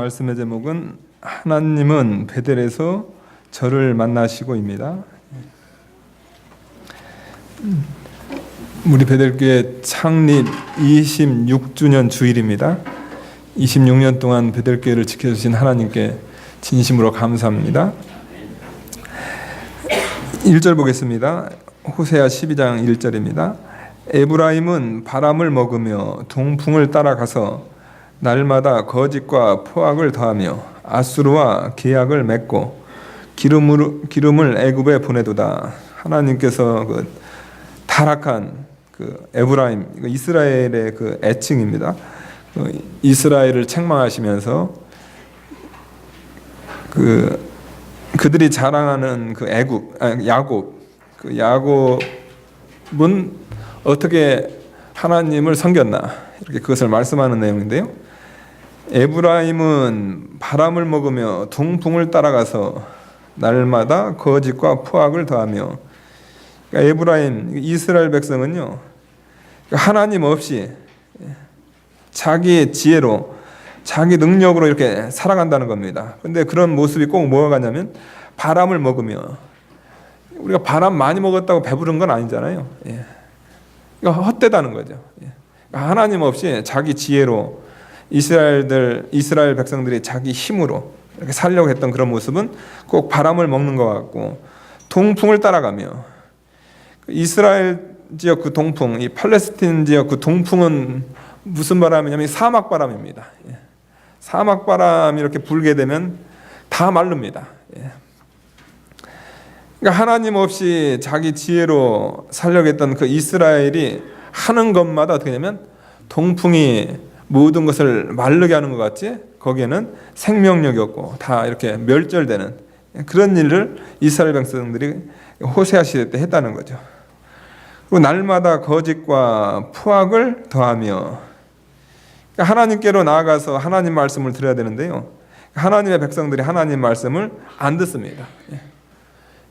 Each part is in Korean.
말씀의 제목은 하나님은 베델에서 저를 만나시고입니다. 우리 베델교회 창립 26주년 주일입니다. 26년 동안 베델교회를 지켜주신 하나님께 진심으로 감사합니다. 1절 보겠습니다. 호세아 12장 1절입니다. 에브라임은 바람을 먹으며 동풍을 따라가서 날마다 거짓과 포악을 더하며 아수르와 계약을 맺고 기름을 애굽에 보내도다. 하나님께서 그 타락한 그 에브라임, 이스라엘의 그 애칭입니다. 이스라엘을 책망하시면서 그들이 자랑하는 그 야곱, 그 야곱은 어떻게 하나님을 섬겼나, 이렇게 그것을 말씀하는 내용인데요. 에브라임은 바람을 먹으며 동풍을 따라가서 날마다 거짓과 포악을 더하며, 그러니까 에브라임, 이스라엘 백성은요, 하나님 없이 자기의 지혜로, 자기 능력으로 이렇게 살아간다는 겁니다. 근데 그런 모습이 꼭 뭐가 가냐면 바람을 먹으며, 우리가 바람 많이 먹었다고 배부른 건 아니잖아요. 그러니까 헛되다는 거죠. 하나님 없이 자기 지혜로 이스라엘 백성들이 자기 힘으로 이렇게 살려고 했던 그런 모습은 꼭 바람을 먹는 것 같고, 동풍을 따라가며, 이스라엘 지역 그 동풍, 이 팔레스틴 지역 그 동풍은 무슨 바람이냐면 사막 바람입니다. 사막 바람이 이렇게 불게 되면 다 마릅니다. 그러니까 하나님 없이 자기 지혜로 살려고 했던 그 이스라엘이 하는 것마다 어떻게 되냐면 동풍이 모든 것을 마르게 하는 것 같지, 거기에는 생명력이 없고 다 이렇게 멸절되는 그런 일을 이스라엘 백성들이 호세아 시대 때 했다는 거죠. 그리고 날마다 거짓과 포악을 더하며, 하나님께로 나아가서 하나님 말씀을 들어야 되는데요, 하나님의 백성들이 하나님 말씀을 안 듣습니다.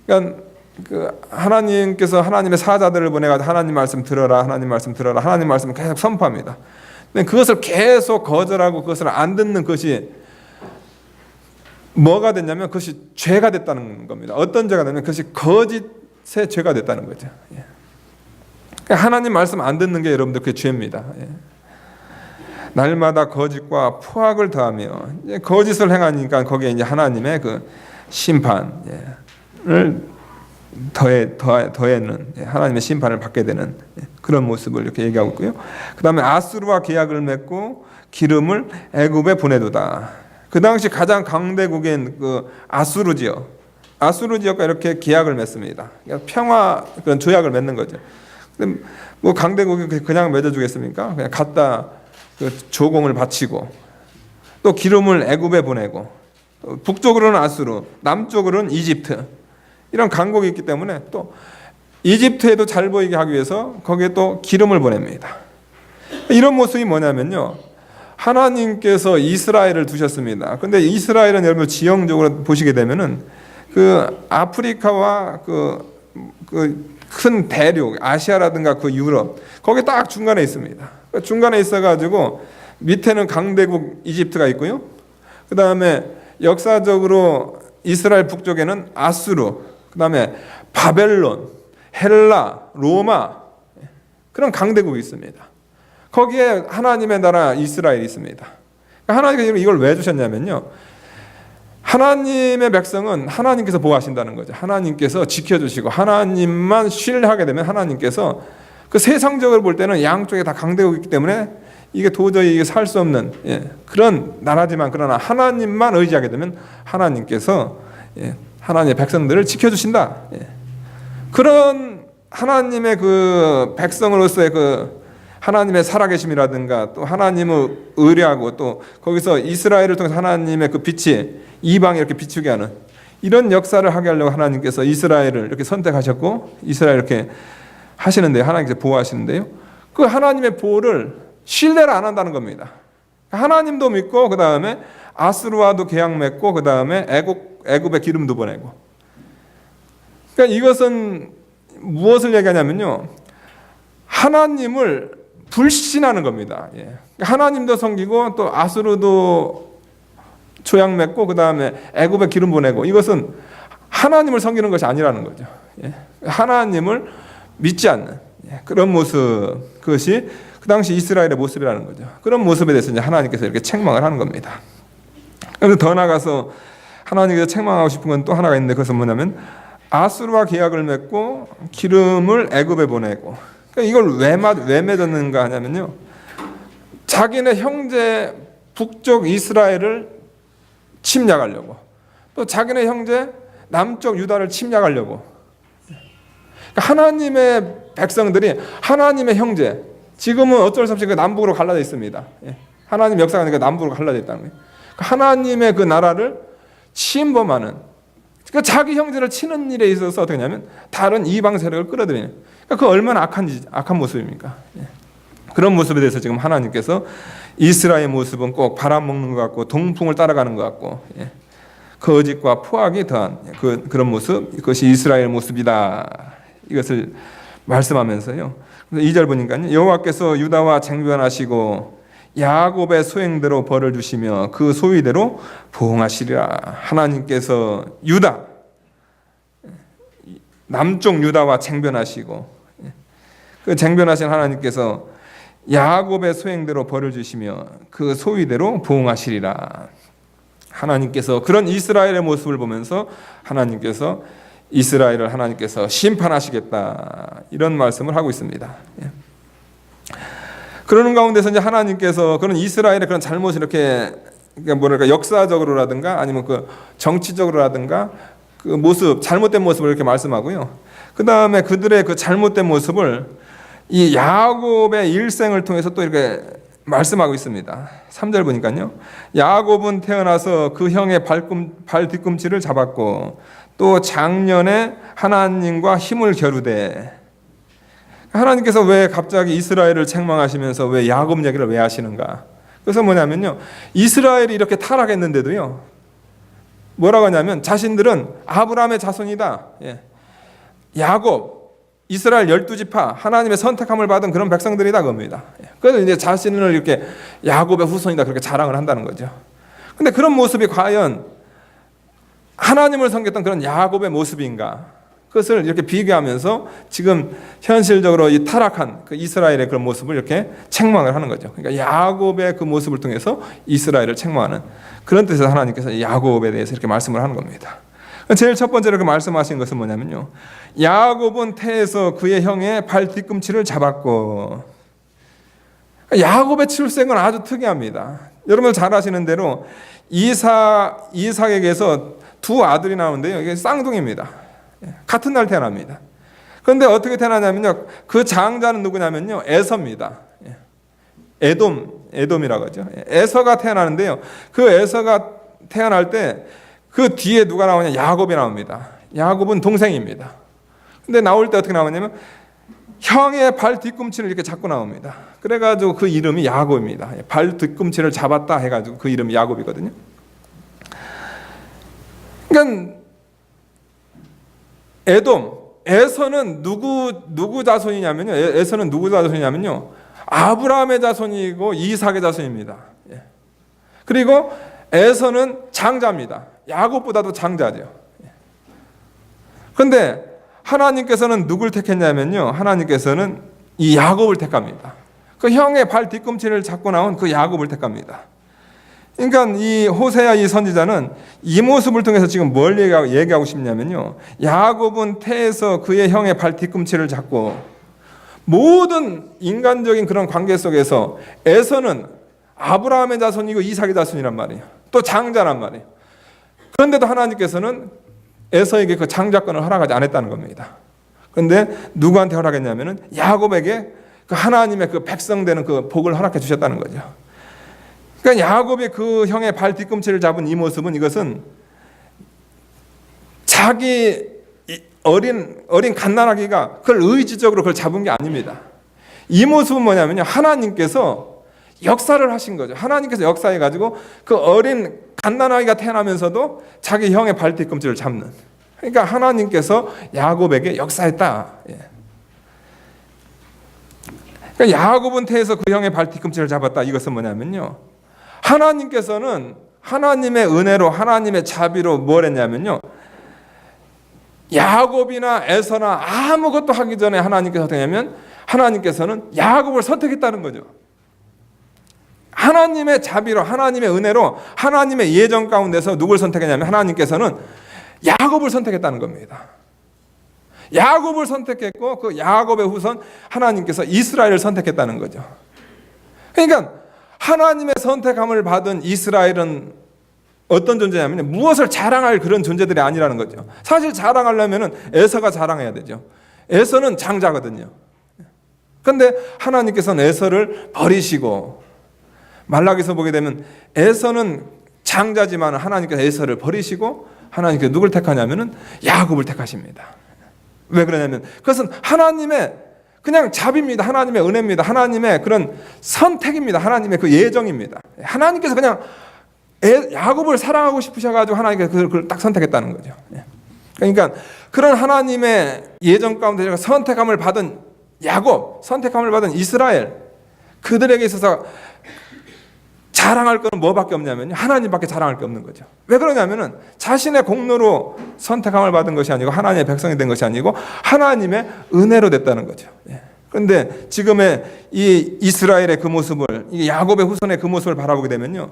그러니까 하나님께서 하나님의 사자들을 보내가지고 하나님 말씀 들어라, 하나님 말씀 들어라, 하나님 말씀을 계속 선포합니다. 근데 그것을 계속 거절하고 그것을 안 듣는 것이 뭐가 됐냐면 그것이 죄가 됐다는 겁니다. 어떤 죄가 되냐면 그것이 거짓의 죄가 됐다는 거죠. 예. 그러니까 하나님 말씀 안 듣는 게 여러분들 그게 죄입니다. 예. 날마다 거짓과 포악을 더하며 이제 거짓을 행하니까 거기에 이제 하나님의 그 심판을 더해는 하나님의 심판을 받게 되는 그런 모습을 이렇게 얘기하고 있고요. 그 다음에 아수르와 계약을 맺고 기름을 애굽에 보내도다. 그 당시 가장 강대국인 그 아수르 지역과 이렇게 계약을 맺습니다. 평화 그런 조약을 맺는 거죠. 근데 뭐 강대국이 그냥 맺어주겠습니까? 그냥 갖다 그 조공을 바치고 또 기름을 애굽에 보내고 북쪽으로는 아수르, 남쪽으로는 이집트 이런 강국이 있기 때문에 또 이집트에도 잘 보이게 하기 위해서 거기에 또 기름을 보냅니다. 이런 모습이 뭐냐면요. 하나님께서 이스라엘을 두셨습니다. 근데 이스라엘은 여러분 지형적으로 보시게 되면은 그 아프리카와 그 큰 대륙, 아시아라든가 그 유럽, 거기 딱 중간에 있습니다. 중간에 있어가지고 밑에는 강대국 이집트가 있고요. 그 다음에 역사적으로 이스라엘 북쪽에는 아수르, 그 다음에 바벨론, 헬라, 로마 그런 강대국이 있습니다. 거기에 하나님의 나라 이스라엘이 있습니다. 하나님께서 이걸 왜 주셨냐면요. 하나님의 백성은 하나님께서 보호하신다는 거죠. 하나님께서 지켜주시고 하나님만 신뢰하게 되면 하나님께서 그 세상적으로 볼 때는 양쪽에 다 강대국이 있기 때문에 이게 도저히 살 수 없는 그런 나라지만 그러나 하나님만 의지하게 되면 하나님께서 하나님의 백성들을 지켜주신다. 그런 하나님의 그 백성으로서의 그 하나님의 살아계심이라든가 또 하나님을 의뢰하고 또 거기서 이스라엘을 통해서 하나님의 그 빛이 이방에 이렇게 비추게 하는 이런 역사를 하게 하려고 하나님께서 이스라엘을 이렇게 선택하셨고 이스라엘 이렇게 하시는데요. 하나님께서 보호하시는데요. 그 하나님의 보호를 신뢰를 안 한다는 겁니다. 하나님도 믿고 그 다음에 아수르와도 계약 맺고 그 다음에 애굽에 기름도 보내고. 그러니까 이것은 무엇을 얘기하냐면요. 하나님을 불신하는 겁니다. 하나님도 섬기고 또 아수르도 조약 맺고 그 다음에 애굽에 기름 보내고 이것은 하나님을 섬기는 것이 아니라는 거죠. 하나님을 믿지 않는 그런 모습, 그것이 그 당시 이스라엘의 모습이라는 거죠. 그런 모습에 대해서 이제 하나님께서 이렇게 책망을 하는 겁니다. 그래서 더 나아가서 하나님께서 책망하고 싶은 건 또 하나가 있는데 그것은 뭐냐면 아수르와 계약을 맺고 기름을 애굽에 보내고. 그러니까 이걸 왜 맺었는가 하냐면요. 자기네 형제 북쪽 이스라엘을 침략하려고 또 자기네 형제 남쪽 유다를 침략하려고. 그러니까 하나님의 백성들이 하나님의 형제 지금은 어쩔 수 없이 그 남북으로 갈라져 있습니다. 하나님 역사가 그러니까 남북으로 갈라져 있다는 거예요. 하나님의 그 나라를 침범하는 그러니까 자기 형제를 치는 일에 있어서 어떻게 하냐면 다른 이방 세력을 끌어들이는 그러니까 그 얼마나 악한 모습입니까? 그런 모습에 대해서 지금 하나님께서 이스라엘의 모습은 꼭 바람먹는 것 같고 동풍을 따라가는 것 같고 거짓과 포악이 더한 그런 모습 그것이 이스라엘 모습이다 이것을 말씀하면서요. 2절 보니까요. 여호와께서 유다와 쟁변하시고 야곱의 소행대로 벌을 주시며 그 소위대로 보응하시리라. 하나님께서 유다 남쪽 유다와 쟁변하시고 그 쟁변하신 하나님께서 야곱의 소행대로 벌을 주시며 그 소위대로 보응하시리라. 하나님께서 그런 이스라엘의 모습을 보면서 하나님께서 이스라엘을 하나님께서 심판하시겠다 이런 말씀을 하고 있습니다. 그러는 가운데서 이제 하나님께서 그런 이스라엘의 그런 잘못을 이렇게 뭐랄까 역사적으로라든가 아니면 그 정치적으로라든가 그 모습 잘못된 모습을 이렇게 말씀하고요. 그 다음에 그들의 그 잘못된 모습을 이 야곱의 일생을 통해서 또 이렇게 말씀하고 있습니다. 3절 보니까요. 야곱은 태어나서 그 형의 발 뒤꿈치를 잡았고 또 작년에 하나님과 힘을 겨루되. 하나님께서 왜 갑자기 이스라엘을 책망하시면서 왜 야곱 얘기를 왜 하시는가? 그래서 뭐냐면요. 이스라엘이 이렇게 타락했는데도요. 뭐라고 하냐면 자신들은 아브라함의 자손이다. 야곱 이스라엘 12지파 하나님의 선택함을 받은 그런 백성들이다 그겁니다. 그래서 이제 자신을 이렇게 야곱의 후손이다 그렇게 자랑을 한다는 거죠. 근데 그런 모습이 과연 하나님을 섬겼던 그런 야곱의 모습인가? 그것을 이렇게 비교하면서 지금 현실적으로 이 타락한 그 이스라엘의 그런 모습을 이렇게 책망을 하는 거죠. 그러니까 야곱의 그 모습을 통해서 이스라엘을 책망하는 그런 뜻에서 하나님께서 야곱에 대해서 이렇게 말씀을 하는 겁니다. 제일 첫 번째로 그 말씀하신 것은 뭐냐면요, 야곱은 태에서 그의 형의 발 뒤꿈치를 잡았고. 야곱의 출생은 아주 특이합니다. 여러분 잘 아시는 대로 이삭에게서 두 아들이 나오는데요, 이게 쌍둥이입니다. 같은 날 태어납니다. 그런데 어떻게 태어나냐면요, 그 장자는 누구냐면요, 에서입니다. 에돔이라고 하죠. 에서가 태어나는데요, 그 에서가 태어날 때 그 뒤에 누가 나오냐, 야곱이 나옵니다. 야곱은 동생입니다. 근데 나올 때 어떻게 나오냐면 형의 발 뒤꿈치를 이렇게 잡고 나옵니다. 그래가지고 그 이름이 야곱입니다. 발 뒤꿈치를 잡았다 해가지고 그 이름이 야곱이거든요. 그러니까 에서는 누구 자손이냐면요, 에서는 누구 자손이냐면요, 아브라함의 자손이고 이삭의 자손입니다. 그리고 에서는 장자입니다. 야곱보다도 장자죠. 그런데 하나님께서는 누굴 택했냐면요, 하나님께서는 이 야곱을 택합니다. 그 형의 발 뒤꿈치를 잡고 나온 그 야곱을 택합니다. 그러니까 이 호세아 이 선지자는 이 모습을 통해서 지금 뭘 얘기하고 싶냐면요, 야곱은 태에서 그의 형의 발 뒤꿈치를 잡고, 모든 인간적인 그런 관계 속에서 에서는 아브라함의 자손이고 이삭의 자손이란 말이에요. 또 장자란 말이에요. 그런데도 하나님께서는 에서에게 그 장자권을 허락하지 않았다는 겁니다. 그런데 누구한테 허락했냐면은 야곱에게 그 하나님의 그 백성 되는 그 복을 허락해 주셨다는 거죠. 그러니까 야곱이 그 형의 발 뒤꿈치를 잡은 이 모습은, 이것은 자기 어린 갓난아기가 그걸 의지적으로 그걸 잡은 게 아닙니다. 이 모습은 뭐냐면요, 하나님께서 역사를 하신 거죠. 하나님께서 역사해 가지고 그 어린 갓난아기가 태어나면서도 자기 형의 발 뒤꿈치를 잡는. 그러니까 하나님께서 야곱에게 역사했다. 그러니까 야곱은 태에서 그 형의 발 뒤꿈치를 잡았다. 이것은 뭐냐면요, 하나님께서는 하나님의 은혜로, 하나님의 자비로 뭘 했냐면요, 야곱이나 에서나 아무것도 하기 전에 하나님께서 어떻게 하냐면, 하나님께서는 야곱을 선택했다는 거죠. 하나님의 자비로, 하나님의 은혜로, 하나님의 예정 가운데서 누굴 선택했냐면 하나님께서는 야곱을 선택했다는 겁니다. 야곱을 선택했고, 그 야곱의 후손 하나님께서 이스라엘을 선택했다는 거죠. 그러니까 하나님의 선택함을 받은 이스라엘은 어떤 존재냐면 무엇을 자랑할 그런 존재들이 아니라는 거죠. 사실 자랑하려면 에서가 자랑해야 되죠. 에서는 장자거든요. 그런데 하나님께서는 에서를 버리시고, 말라기서 보게 되면 에서는 장자지만 하나님께서 에서를 버리시고 하나님께서 누굴 택하냐면은 야곱을 택하십니다. 왜 그러냐면 그것은 하나님의 그냥 자비입니다. 하나님의 은혜입니다. 하나님의 그런 선택입니다. 하나님의 그 예정입니다. 하나님께서 그냥 야곱을 사랑하고 싶으셔가지고 하나님께서 그걸 딱 선택했다는 거죠. 그러니까 그런 하나님의 예정 가운데 선택함을 받은 야곱, 선택함을 받은 이스라엘, 그들에게 있어서 자랑할 것은 뭐밖에 없냐면요, 하나님밖에 자랑할 게 없는 거죠. 왜 그러냐면은 자신의 공로로 선택함을 받은 것이 아니고 하나님의 백성이 된 것이 아니고 하나님의 은혜로 됐다는 거죠. 그런데 지금의 이 이스라엘의 그 모습을, 이 야곱의 후손의 그 모습을 바라보게 되면요,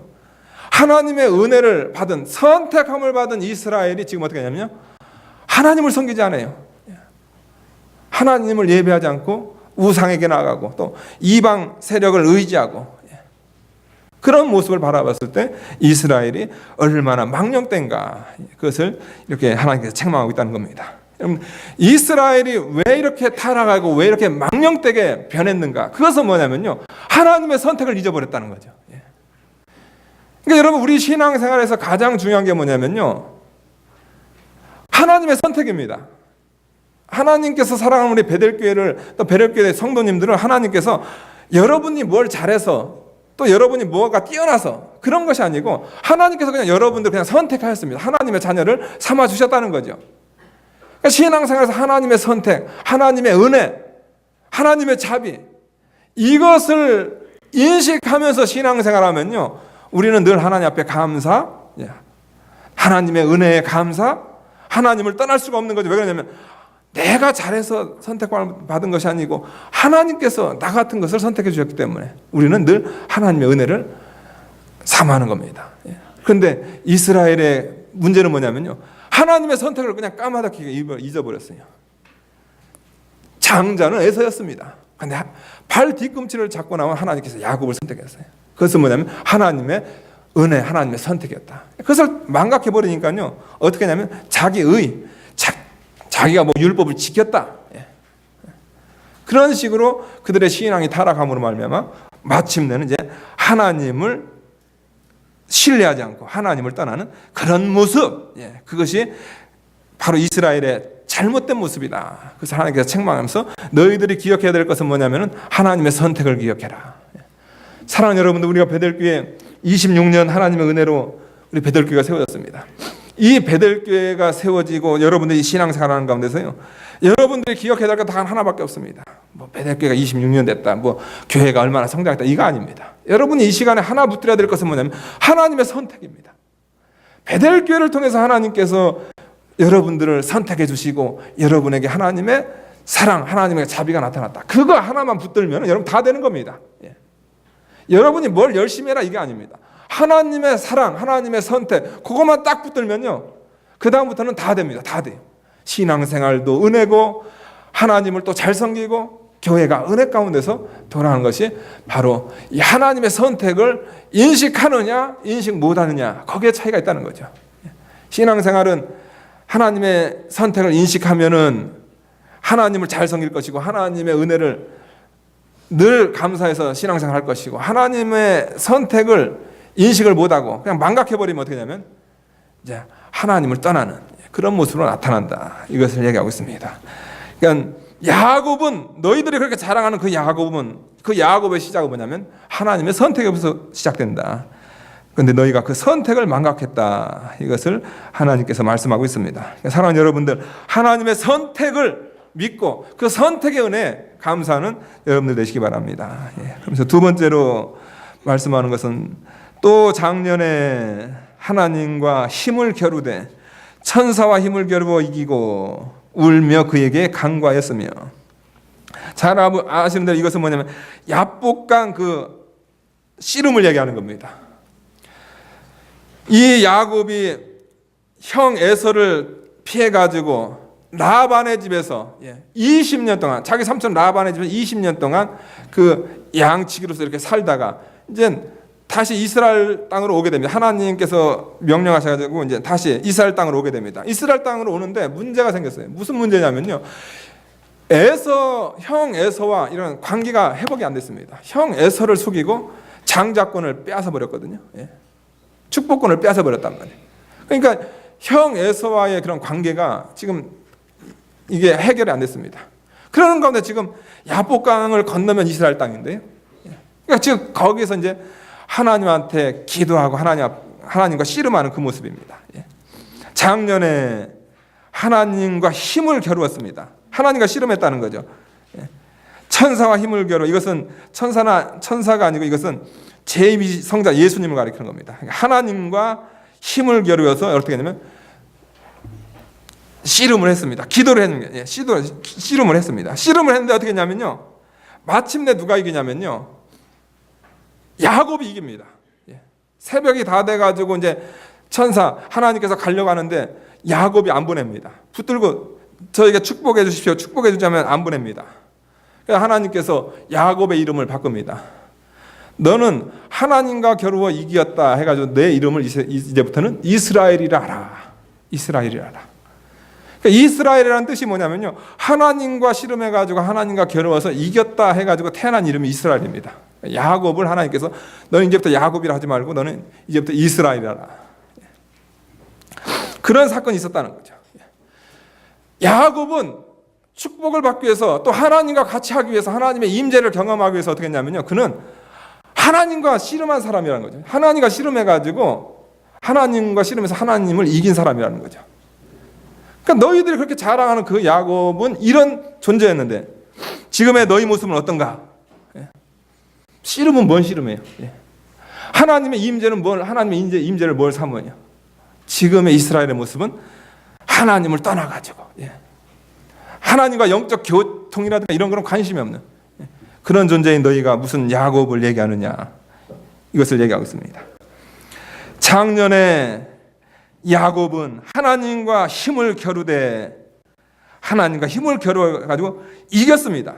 하나님의 은혜를 받은, 선택함을 받은 이스라엘이 지금 어떻게 하냐면요, 하나님을 섬기지 않아요. 하나님을 예배하지 않고 우상에게 나아가고 또 이방 세력을 의지하고, 그런 모습을 바라봤을 때 이스라엘이 얼마나 망령된가, 그것을 이렇게 하나님께서 책망하고 있다는 겁니다. 여러분, 이스라엘이 왜 이렇게 타락하고 왜 이렇게 망령되게 변했는가? 그것은 뭐냐면요, 하나님의 선택을 잊어버렸다는 거죠. 그러니까 여러분, 우리 신앙생활에서 가장 중요한 게 뭐냐면요, 하나님의 선택입니다. 하나님께서 사랑하는 우리 베델교회를, 또 베델교회 성도님들을 하나님께서 여러분이 뭘 잘해서 또 여러분이 뭐가 뛰어나서 그런 것이 아니고 하나님께서 그냥 여러분들 그냥 선택하였습니다. 하나님의 자녀를 삼아 주셨다는 거죠. 그러니까 신앙생활에서 하나님의 선택, 하나님의 은혜, 하나님의 자비, 이것을 인식하면서 신앙생활하면요, 우리는 늘 하나님 앞에 감사, 하나님의 은혜에 감사, 하나님을 떠날 수가 없는 거죠. 왜 그러냐면 내가 잘해서 선택받은 것이 아니고 하나님께서 나 같은 것을 선택해 주셨기 때문에 우리는 늘 하나님의 은혜를 사모하는 겁니다. 그런데 이스라엘의 문제는 뭐냐면요, 하나님의 선택을 그냥 까마득하게 잊어버렸어요. 장자는 에서였습니다. 그런데 발 뒤꿈치를 잡고 나온 하나님께서 야곱을 선택했어요. 그것은 뭐냐면 하나님의 은혜, 하나님의 선택이었다. 그것을 망각해버리니까요, 어떻게 하냐면 자기의, 자기가 뭐 율법을 지켰다, 그런 식으로 그들의 신앙이 타락함으로 말미암아 마침내는 이제 하나님을 신뢰하지 않고 하나님을 떠나는 그런 모습, 그것이 바로 이스라엘의 잘못된 모습이다. 그래서 하나님께서 책망하면서 너희들이 기억해야 될 것은 뭐냐면은 하나님의 선택을 기억해라. 사랑하는 여러분들, 우리가 베델교회 26년 하나님의 은혜로 우리 베델교회가 세워졌습니다. 이 베델교회가 세워지고 여러분들이 신앙생활하는 가운데서요, 여러분들이 기억해야 될 것 단 하나밖에 없습니다. 뭐 베델교회가 26년 됐다, 뭐 교회가 얼마나 성장했다, 이거 아닙니다. 여러분이 이 시간에 하나 붙들어야 될 것은 뭐냐면 하나님의 선택입니다. 베델교회를 통해서 하나님께서 여러분들을 선택해 주시고 여러분에게 하나님의 사랑, 하나님의 자비가 나타났다. 그거 하나만 붙들면 여러분 다 되는 겁니다. 여러분이 뭘 열심히 해라 이게 아닙니다. 하나님의 사랑, 하나님의 선택, 그것만 딱 붙들면요, 그 다음부터는 다 됩니다. 다 돼요. 신앙생활도 은혜고 하나님을 또 잘 섬기고 교회가 은혜 가운데서 돌아가는 것이 바로 이 하나님의 선택을 인식하느냐 인식 못하느냐, 거기에 차이가 있다는 거죠. 신앙생활은 하나님의 선택을 인식하면은 하나님을 잘 섬길 것이고 하나님의 은혜를 늘 감사해서 신앙생활 할 것이고, 하나님의 선택을 인식을 못하고 그냥 망각해버리면 어떻게 되냐면 이제 하나님을 떠나는 그런 모습으로 나타난다, 이것을 얘기하고 있습니다. 그러니까 야곱은, 너희들이 그렇게 자랑하는 그 야곱은, 그 야곱의 시작은 뭐냐면 하나님의 선택에서 시작된다. 그런데 너희가 그 선택을 망각했다, 이것을 하나님께서 말씀하고 있습니다. 사랑하는 여러분들, 하나님의 선택을 믿고 그 선택의 은혜 감사하는 여러분들 되시기 바랍니다. 그래서 두 번째로 말씀하는 것은 또 작년에 하나님과 힘을 겨루되 천사와 힘을 겨루어 이기고 울며 그에게 간구하였으며. 잘 아시는 대로 이것은 뭐냐면 야복강 그 씨름을 얘기하는 겁니다. 이 야곱이 형 에서를 피해가지고 라반의 집에서 20년 동안, 자기 삼촌 라반의 집에서 20년 동안 그 양치기로서 이렇게 살다가 이제 다시 이스라엘 땅으로 오게 됩니다. 하나님께서 명령하셔가지고 이제 다시 이스라엘 땅으로 오게 됩니다. 이스라엘 땅으로 오는데 문제가 생겼어요. 무슨 문제냐면요, 형 에서와 이런 관계가 회복이 안 됐습니다. 형 에서를 속이고 장자권을 빼앗아 버렸거든요. 축복권을 빼앗아 버렸단 말이에요. 그러니까 형 에서와의 그런 관계가 지금 이게 해결이 안 됐습니다. 그러는 가운데 지금 야복강을 건너면 이스라엘 땅인데요. 그러니까 지금 거기서 이제 하나님한테 기도하고 하나님과 씨름하는 그 모습입니다. 작년에 하나님과 힘을 겨루었습니다. 하나님과 씨름했다는 거죠. 천사와 힘을 겨루, 이것은 천사가 아니고 이것은 제2 성자 예수님을 가리키는 겁니다. 하나님과 힘을 겨루어서 어떻게 되냐면 씨름을 했습니다. 기도를 했는데, 씨름을 했습니다. 씨름을 했는데 어떻게 했냐면요, 마침내 누가 이기냐면요, 야곱이 이깁니다. 새벽이 다 돼가지고 이제 하나님께서 가려고 하는데 야곱이 안 보냅니다. 붙들고 저에게 축복해 주십시오, 축복해 주자면 안 보냅니다. 그래서 하나님께서 야곱의 이름을 바꿉니다. 너는 하나님과 겨루어 이겼다 해가지고 내 이름을 이제부터는 이스라엘이라 하라. 이스라엘이라 하라. 이스라엘이라는 뜻이 뭐냐면요, 하나님과 씨름해가지고 하나님과 겨루어서 이겼다 해가지고 태어난 이름이 이스라엘입니다. 야곱을 하나님께서 너는 이제부터 야곱이라 하지 말고 너는 이제부터 이스라엘이라. 그런 사건이 있었다는 거죠. 야곱은 축복을 받기 위해서 또 하나님과 같이 하기 위해서 하나님의 임재를 경험하기 위해서 어떻게 했냐면요, 그는 하나님과 씨름한 사람이라는 거죠. 하나님과 씨름해가지고 하나님과 씨름해서 하나님을 이긴 사람이라는 거죠. 그러니까 너희들이 그렇게 자랑하는 그 야곱은 이런 존재였는데 지금의 너희 모습은 어떤가? 씨름은 뭔 씨름이에요? 하나님의 임재는 하나님의 임재를 뭘 삼으냐? 지금의 이스라엘의 모습은 하나님을 떠나가지고 하나님과 영적 교통이라든가 이런 거는 관심이 없는 그런 존재인 너희가 무슨 야곱을 얘기하느냐? 이것을 얘기하고 있습니다. 작년에 야곱은 하나님과 힘을 겨루되 하나님과 힘을 겨루어가지고 이겼습니다.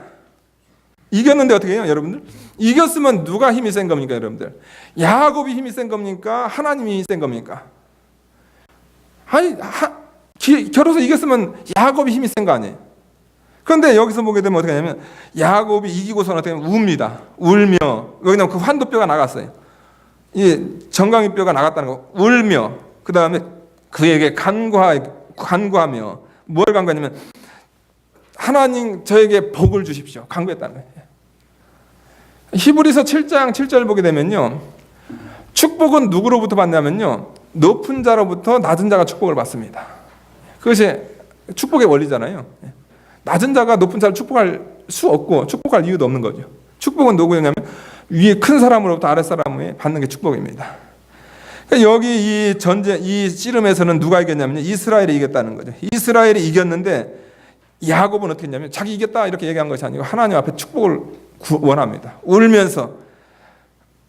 이겼는데 어떻게 해요, 여러분들? 이겼으면 누가 힘이 센 겁니까, 여러분들? 야곱이 힘이 센 겁니까? 하나님이 힘이 센 겁니까? 아니, 겨뤄서 이겼으면 야곱이 힘이 센 거 아니에요? 그런데 여기서 보게 되면 어떻게 하냐면 야곱이 이기고서는 어떻게 하면 웁니다. 울며 여기는 그 환도뼈가 나갔어요. 이 정강이 뼈가 나갔다는 거. 울며 그 다음에 그에게 간구하며 뭘 간구하냐면 하나님 저에게 복을 주십시오. 간구했다는 거예요. 히브리서 7장 7절 보게 되면요. 축복은 누구로부터 받냐면요. 높은 자로부터 낮은 자가 축복을 받습니다. 그것이 축복의 원리잖아요. 낮은 자가 높은 자를 축복할 수 없고 축복할 이유도 없는 거죠. 축복은 누구였냐면 위에 큰 사람으로부터 아랫 사람에 받는 게 축복입니다. 그러니까 여기 이 씨름에서는 누가 이겼냐면 이스라엘이 이겼다는 거죠. 이스라엘이 이겼는데 야곱은 어떻게 했냐면 자기 이겼다 이렇게 얘기한 것이 아니고 하나님 앞에 축복을 원합니다. 울면서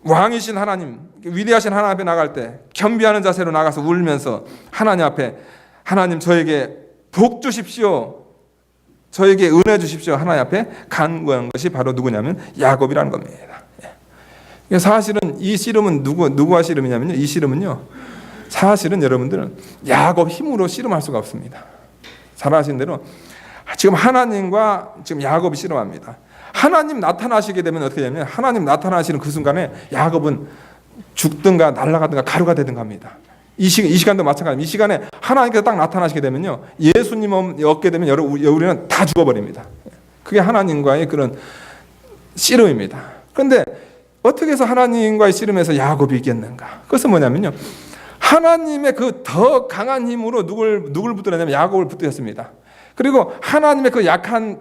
왕이신 하나님, 위대하신 하나님 앞에 나갈 때 겸비하는 자세로 나가서 울면서 하나님 앞에 하나님 저에게 복 주십시오. 저에게 은혜 주십시오. 하나님 앞에 간구한 것이 바로 누구냐면 야곱이라는 겁니다. 사실은 이 씨름은 누구와 씨름이냐면요. 이 씨름은요. 사실은 여러분들은 야곱 힘으로 씨름할 수가 없습니다. 잘 아시는 대로 지금 하나님과 지금 야곱이 씨름합니다. 하나님 나타나시게 되면 어떻게 되냐면 하나님 나타나시는 그 순간에 야곱은 죽든가 날아가든가 가루가 되든가 합니다. 이 시간도 마찬가지입니다. 이 시간에 하나님께서 딱 나타나시게 되면요. 예수님 얻게 되면 우리는 다 죽어버립니다. 그게 하나님과의 그런 씨름입니다. 그런데 어떻게 해서 하나님과의 씨름에서 야곱이 이겼는가? 그것은 뭐냐면요. 하나님의 그 더 강한 힘으로 누굴 붙들었냐면 야곱을 붙들었습니다. 그리고 하나님의 그 약한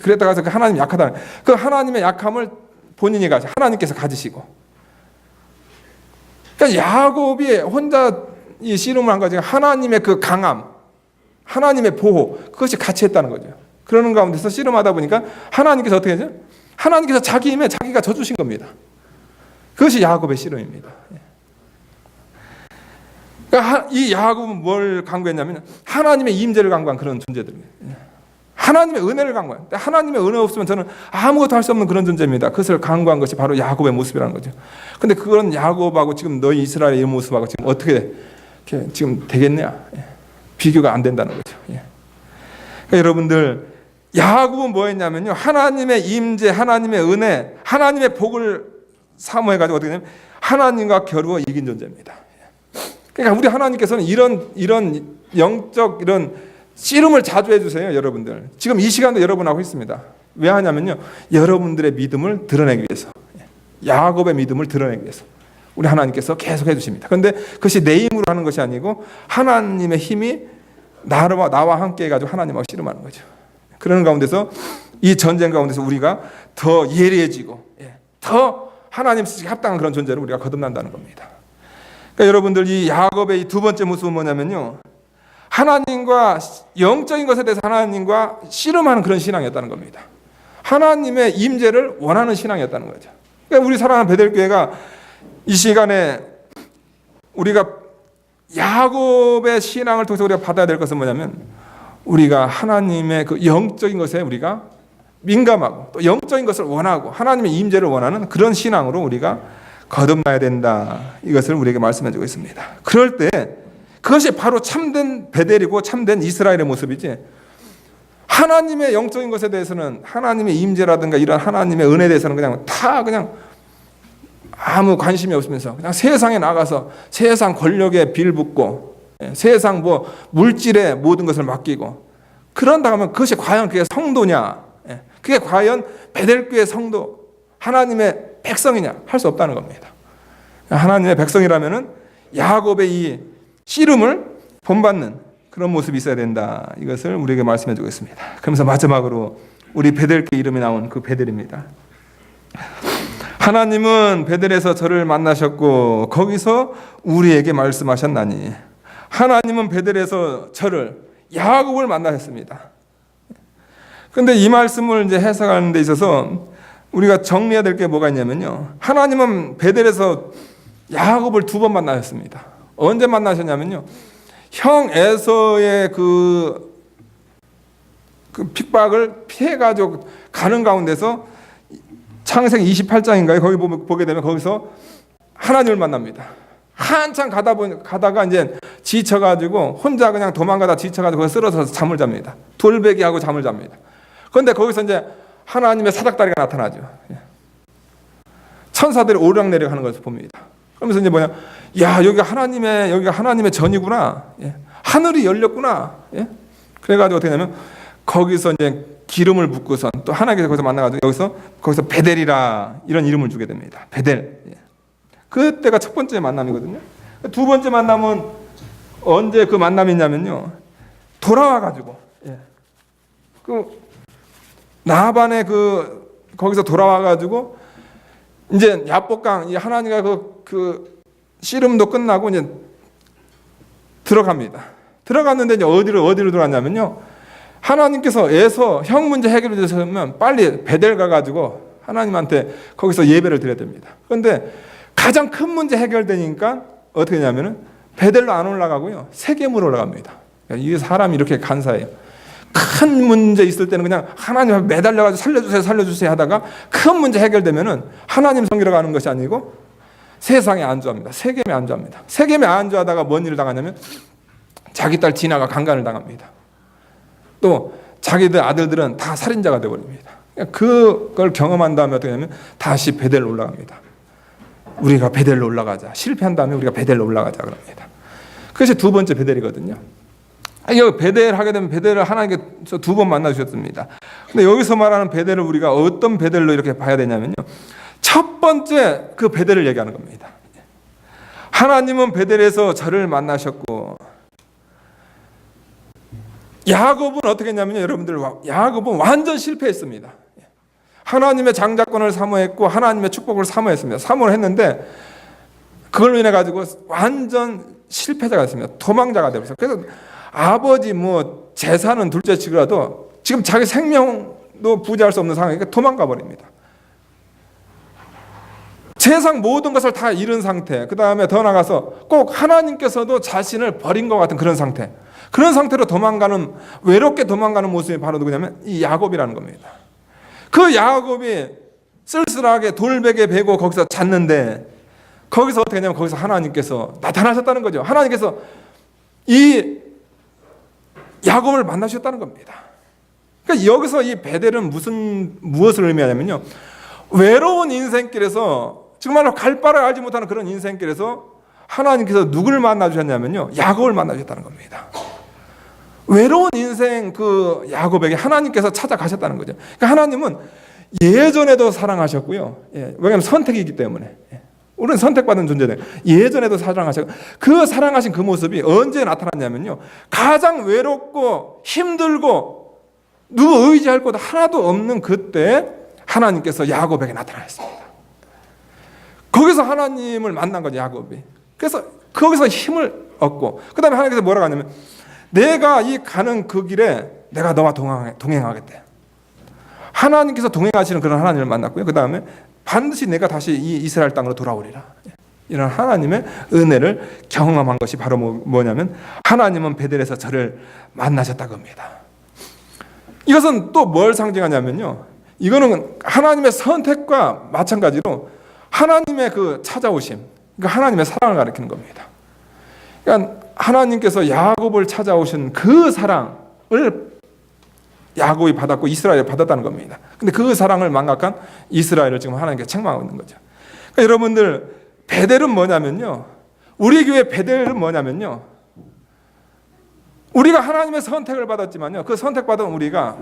그랬다가 그 하나님 약하다. 그 하나님의 약함을 본인이 하나님께서 가지시고. 그러니까 야곱이 혼자 이 씨름을 한 거지. 하나님의 그 강함, 하나님의 보호, 그것이 같이 했다는 거죠. 그러는 가운데서 씨름하다 보니까 하나님께서 어떻게 하죠? 하나님께서 자기 힘에 자기가 져주신 겁니다. 그것이 야곱의 씨름입니다. 그러니까 이 야곱은 뭘 강구했냐면 하나님의 임재를 강구한 그런 존재들입니다. 하나님의 은혜를 강구한. 하나님의 은혜 없으면 저는 아무것도 할 수 없는 그런 존재입니다. 그것을 강구한 것이 바로 야곱의 모습이라는 거죠. 근데 그런 야곱하고 지금 너희 이스라엘의 이 모습하고 지금 어떻게 지금 되겠냐? 비교가 안 된다는 거죠. 그러니까 여러분들 야곱은 뭐였냐면요. 하나님의 임재, 하나님의 은혜, 하나님의 복을 사모해가지고 어떻게 되냐면 하나님과 겨루어 이긴 존재입니다. 그러니까 우리 하나님께서는 이런 영적 이런 씨름을 자주 해주세요, 여러분들. 지금 이 시간도 여러분하고 있습니다. 왜 하냐면요, 여러분들의 믿음을 드러내기 위해서, 야곱의 믿음을 드러내기 위해서 우리 하나님께서 계속 해주십니다. 그런데 그것이 내 힘으로 하는 것이 아니고 하나님의 힘이 나와 함께 해가지고 하나님하고 씨름하는 거죠. 그러는 가운데서 이 전쟁 가운데서 우리가 더 예리해지고 더 하나님 쓰시기에 합당한 그런 존재로 우리가 거듭난다는 겁니다. 그러니까 여러분들 이 야곱의 이 두 번째 모습은 뭐냐면요, 하나님과 영적인 것에 대해서 하나님과 씨름하는 그런 신앙이었다는 겁니다. 하나님의 임재를 원하는 신앙이었다는 거죠. 그러니까 우리 사랑하는 베델교회가 이 시간에 우리가 야곱의 신앙을 통해서 우리가 받아야 될 것은 뭐냐면 우리가 하나님의 그 영적인 것에 우리가 민감하고 또 영적인 것을 원하고 하나님의 임재를 원하는 그런 신앙으로 우리가 거듭나야 된다. 이것을 우리에게 말씀해 주고 있습니다. 그럴 때 그것이 바로 참된 베델이고 참된 이스라엘의 모습이지, 하나님의 영적인 것에 대해서는 하나님의 임재라든가 이런 하나님의 은혜에 대해서는 그냥 아무 관심이 없으면서 그냥 세상에 나가서 세상 권력에 빌붙고 세상 물질에 모든 것을 맡기고 그런다 하면 그것이 과연 그게 성도냐, 그게 과연 베델교회 성도 하나님의 백성이냐 할 수 없다는 겁니다. 하나님의 백성이라면은 야곱의 이 씨름을 본받는 그런 모습이 있어야 된다. 이것을 우리에게 말씀해 주고 있습니다. 그러면서 마지막으로 우리 베델께 이름이 나온 그 베델입니다. 하나님은 베델에서 저를 만나셨고 거기서 우리에게 말씀하셨나니, 하나님은 베델에서 저를, 야곱을 만나셨습니다. 그런데 이 말씀을 이제 해석하는 데 있어서 우리가 정리해야 될 게 뭐가 있냐면요, 하나님은 베델에서 야곱을 2번 만나셨습니다. 언제 만나셨냐면요, 형 에서의 그 핍박을 피해가지고 가는 가운데서 창세기 28장인가요? 거기 보게 되면 거기서 하나님을 만납니다. 한참 가다가 이제 지쳐가지고 혼자 그냥 도망가다 지쳐가지고 쓰러져서 잠을 잡니다. 돌베개하고 잠을 잡니다. 그런데 거기서 이제 하나님의 사닥다리가 나타나죠. 천사들이 오르락내리락 하는 것을 봅니다. 그러면서 이제 뭐냐, 야, 여기가 하나님의 전이구나. 하늘이 열렸구나. 그래가지고 어떻게 하냐면 거기서 이제 기름을 붓고선 또 하나님께서 거기서 만나가지고 거기서 베델이라 이런 이름을 주게 됩니다. 베델. 그때가 첫 번째 만남이거든요. 2번째 만남은 언제 그 만남이냐면요, 돌아와가지고 그 나반의 거기서 돌아와가지고 이제 야복강, 하나님과 그 씨름도 끝나고 이제 들어갑니다. 들어갔는데 이제 어디로 들어갔냐면요, 하나님께서 형 문제 해결해 주셨으면 빨리 베델 가가지고 하나님한테 거기서 예배를 드려야 됩니다. 그런데 가장 큰 문제 해결되니까 어떻게 하냐면은 베델로 안 올라가고요, 세겜으로 올라갑니다. 이 사람이 이렇게 간사해요. 큰 문제 있을 때는 그냥 하나님 매달려가지고 살려주세요 하다가 큰 문제 해결되면은 하나님 섬기러 가는 것이 아니고 세상에 안주합니다. 세겜에 안주합니다. 세겜에 안주하다가 뭔 일을 당하냐면 자기 딸 디나가 강간을 당합니다. 또 자기들 아들들은 다 살인자가 되어버립니다. 그걸 경험한 다음에 어떻게 하냐면 다시 베델로 올라갑니다. 우리가 베델로 올라가자. 실패한 다음에 우리가 베델로 올라가자 그럽니다. 그것이 2번째 베델이거든요. 여기 베델 하게 되면 베델을 하나님께서 2번 만나 주셨습니다. 근데 여기서 말하는 베델을 우리가 어떤 베델로 이렇게 봐야 되냐면요, 첫 번째 그 베델을 얘기하는 겁니다. 하나님은 베델에서 저를 만나셨고, 야곱은 어떻게 했냐면요, 여러분들, 야곱은 완전 실패했습니다. 하나님의 장자권을 사모했고 하나님의 축복을 사모했습니다. 사모를 했는데 그걸로 인해 가지고 완전 실패자가 됐습니다. 도망자가 되었어요. 그래서 아버지 재산은 둘째 치고라도 지금 자기 생명도 부지할 수 없는 상황이니까 도망가 버립니다. 세상 모든 것을 다 잃은 상태, 그 다음에 더 나가서 꼭 하나님께서도 자신을 버린 것 같은 그런 상태, 그런 상태로 외롭게 도망가는 모습이 바로 누구냐면 이 야곱이라는 겁니다. 그 야곱이 쓸쓸하게 돌베개 베고 거기서 잤는데 거기서 어떻게 하냐면 거기서 하나님께서 나타나셨다는 거죠. 하나님께서 이 야곱을 만나셨다는 겁니다. 그러니까 여기서 이 베델은 무엇을 의미하냐면요, 외로운 인생길에서 정말로 갈 바를 알지 못하는 그런 인생길에서 하나님께서 누구를 만나 주셨냐면요, 야곱을 만나 주셨다는 겁니다. 외로운 인생 그 야곱에게 하나님께서 찾아가셨다는 거죠. 그러니까 하나님은 예전에도 사랑하셨고요. 왜냐하면 선택이기 때문에. 우리는 선택받은 존재다. 예전에도 사랑하셨고, 그 사랑하신 그 모습이 언제 나타났냐면요, 가장 외롭고 힘들고 누구 의지할 곳 하나도 없는 그때 하나님께서 야곱에게 나타나셨습니다. 거기서 하나님을 만난 거죠, 야곱이. 그래서 거기서 힘을 얻고, 그 다음에 하나님께서 뭐라고 하냐면 내가 이 가는 그 길에 내가 너와 동행하겠대. 하나님께서 동행하시는 그런 하나님을 만났고요. 그 다음에 반드시 내가 다시 이 이스라엘 땅으로 돌아오리라. 이런 하나님의 은혜를 경험한 것이 바로 뭐냐면 하나님은 베델에서 저를 만나셨다고 합니다. 이것은 또 뭘 상징하냐면요, 이거는 하나님의 선택과 마찬가지로 하나님의 그 찾아오심, 그러니까 하나님의 사랑을 가리키는 겁니다. 그러니까 하나님께서 야곱을 찾아오신 그 사랑을 야곱이 받았고 이스라엘이 받았다는 겁니다. 근데 그 사랑을 망각한 이스라엘을 지금 하나님께서 책망하고 있는 거죠. 그러니까 여러분들, 베델은 뭐냐면요, 우리 교회 베델은 뭐냐면요, 우리가 하나님의 선택을 받았지만요, 그 선택받은 우리가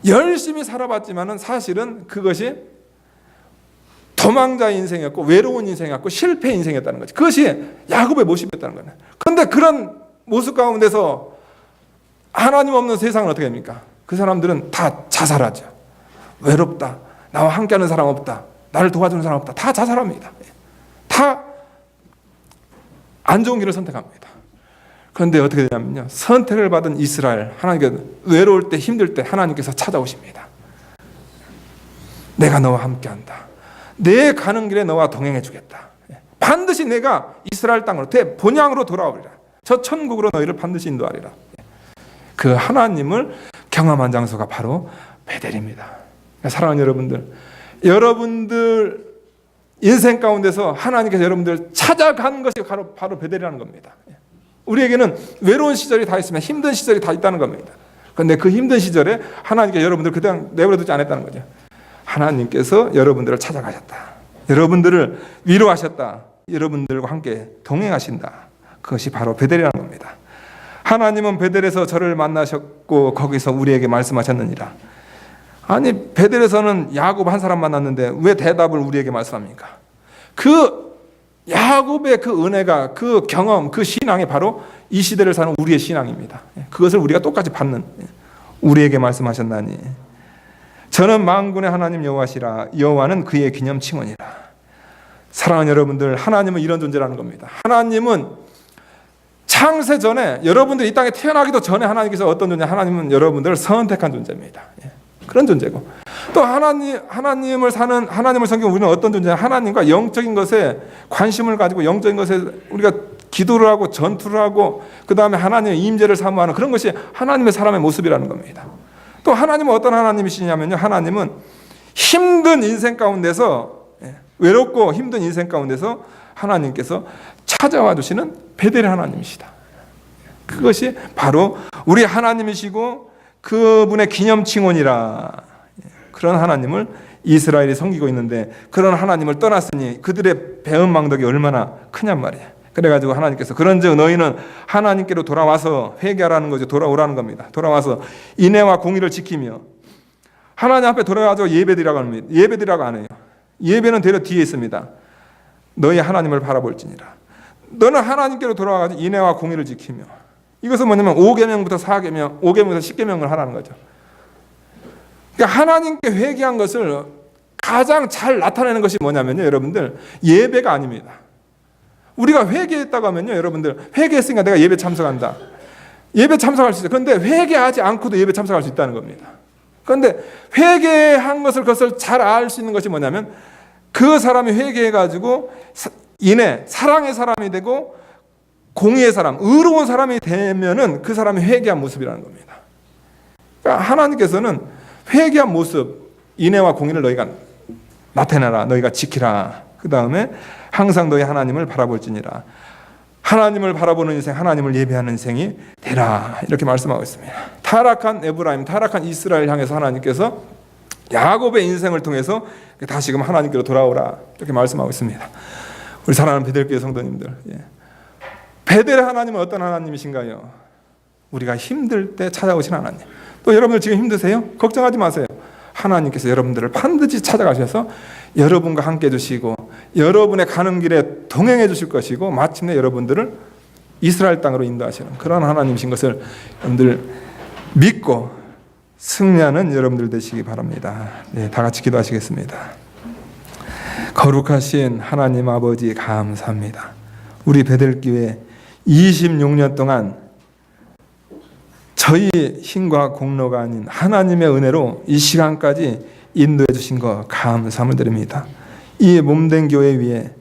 열심히 살아봤지만은 사실은 그것이 도망자의 인생이었고 외로운 인생이었고 실패 인생이었다는 거죠. 그것이 야곱의 모습이었다는 거예요. 그런데 그런 모습 가운데서 하나님 없는 세상은 어떻게 됩니까? 그 사람들은 다 자살하죠. 외롭다, 나와 함께하는 사람 없다, 나를 도와주는 사람 없다, 다 자살합니다. 다 안 좋은 길을 선택합니다. 그런데 어떻게 되냐면요, 선택을 받은 이스라엘, 하나님께서 외로울 때 힘들 때 하나님께서 찾아오십니다. 내가 너와 함께한다, 내 가는 길에 너와 동행해 주겠다, 반드시 내가 이스라엘 땅으로 본향으로 돌아오리라, 저 천국으로 너희를 반드시 인도하리라. 그 하나님을 경험한 장소가 바로 베델입니다. 사랑하는 여러분들 인생 가운데서 하나님께서 여러분들 찾아가는 것이 바로 베델이라는 겁니다. 우리에게는 외로운 시절이 다 있으면 힘든 시절이 다 있다는 겁니다. 그런데 그 힘든 시절에 하나님께서 여러분들 그냥 내버려두지 않았다는 거죠. 하나님께서 여러분들을 찾아가셨다, 여러분들을 위로하셨다, 여러분들과 함께 동행하신다. 그것이 바로 베델이라는 겁니다. 하나님은 베델에서 저를 만나셨고 거기서 우리에게 말씀하셨느니라. 아니, 베델에서는 야곱 한 사람 만났는데 왜 대답을 우리에게 말씀합니까? 그 야곱의 그 은혜가, 그 경험, 그 신앙이 바로 이 시대를 사는 우리의 신앙입니다. 그것을 우리가 똑같이 받는, 우리에게 말씀하셨나니 저는 만군의 하나님 여호와시라, 여호와는 그의 기념칭언이라. 사랑하는 여러분들, 하나님은 이런 존재라는 겁니다. 하나님은 창세 전에, 여러분들이 이 땅에 태어나기도 전에 하나님께서 어떤 존재, 하나님은 여러분들을 선택한 존재입니다. 그런 존재고, 또 하나님을 섬기는 우리는 어떤 존재냐, 하나님과 영적인 것에 관심을 가지고 영적인 것에 우리가 기도를 하고 전투를 하고 그 다음에 하나님의 임재를 사모하는 그런 것이 하나님의 사람의 모습이라는 겁니다. 또 하나님은 어떤 하나님이시냐면요, 하나님은 힘든 인생 가운데서, 외롭고 힘든 인생 가운데서 하나님께서 찾아와 주시는 베델의 하나님이시다. 그것이 바로 우리 하나님이시고 그분의 기념칭언이라. 그런 하나님을 이스라엘이 섬기고 있는데, 그런 하나님을 떠났으니 그들의 배은망덕이 얼마나 크냔 말이에요. 그래가지고 하나님께서 그런즉 너희는 하나님께로 돌아와서 회개하라는 거죠. 돌아오라는 겁니다. 돌아와서 인애와 공의를 지키며 하나님 앞에 돌아가서 예배드리라고 합니다. 예배드리라고 안 해요. 예배는 대려 뒤에 있습니다. 너희 하나님을 바라볼지니라. 너는 하나님께로 돌아와서 인애와 공의를 지키며, 이것은 뭐냐면 5계명부터 4계명, 5계명부터 10계명을 하라는 거죠. 그러니까 하나님께 회개한 것을 가장 잘 나타내는 것이 뭐냐면요, 여러분들, 예배가 아닙니다. 우리가 회개했다고 하면요, 여러분들, 회개했으니까 내가 예배 참석한다. 예배 참석할 수 있어요. 그런데 회개하지 않고도 예배 참석할 수 있다는 겁니다. 그런데 회개한 그것을 잘 알 수 있는 것이 뭐냐면, 그 사람이 회개해가지고 인애, 사랑의 사람이 되고 공의의 사람, 의로운 사람이 되면은 그 사람이 회개한 모습이라는 겁니다. 그러니까 하나님께서는 회개한 모습, 인애와 공의를 너희가 나타내라, 너희가 지키라. 그 다음에 항상 너희 하나님을 바라볼지니라. 하나님을 바라보는 인생, 하나님을 예배하는 인생이 되라. 이렇게 말씀하고 있습니다. 타락한 에브라임, 타락한 이스라엘 향해서 하나님께서 야곱의 인생을 통해서 다시금 하나님께로 돌아오라. 이렇게 말씀하고 있습니다. 우리 사랑하는 베델교회 성도님들, 베델의 하나님은 어떤 하나님이신가요? 우리가 힘들 때 찾아오신 하나님. 또 여러분들 지금 힘드세요? 걱정하지 마세요. 하나님께서 여러분들을 반드시 찾아가셔서 여러분과 함께 해주시고 여러분의 가는 길에 동행해 주실 것이고 마침내 여러분들을 이스라엘 땅으로 인도하시는 그런 하나님이신 것을 여러분들 믿고 승리하는 여러분들 되시기 바랍니다. 네, 다 같이 기도하시겠습니다. 거룩하신 하나님 아버지, 감사합니다. 우리 베델교회 26년 동안 저희 힘과 공로가 아닌 하나님의 은혜로 이 시간까지 인도해 주신 것 감사함을 드립니다. 이 몸된 교회 위에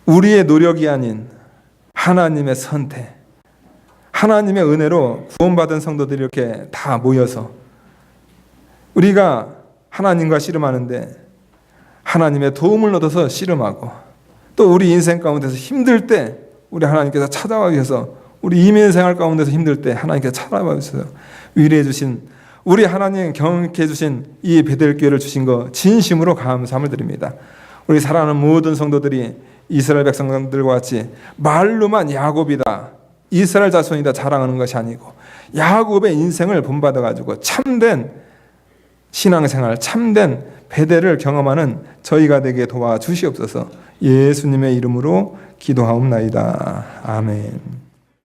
우리의 노력이 아닌 하나님의 선택, 하나님의 은혜로 구원받은 성도들이 이렇게 다 모여서 우리가 하나님과 씨름하는데 하나님의 도움을 얻어서 씨름하고, 또 우리 인생 가운데서 힘들 때 우리 하나님께서 찾아와 주셔서, 우리 이민생활 가운데서 힘들 때 하나님께서 찾아와 주셔서 위로해 주신, 우리 하나님 경험케 해주신 이 베델교회를 주신 거 진심으로 감사함을 드립니다. 우리 사랑하는 모든 성도들이 이스라엘 백성들과 같이 말로만 야곱이다, 이스라엘 자손이다 자랑하는 것이 아니고 야곱의 인생을 본받아가지고 참된 신앙생활, 참된 배대를 경험하는 저희가 되게 도와주시옵소서. 예수님의 이름으로 기도하옵나이다. 아멘.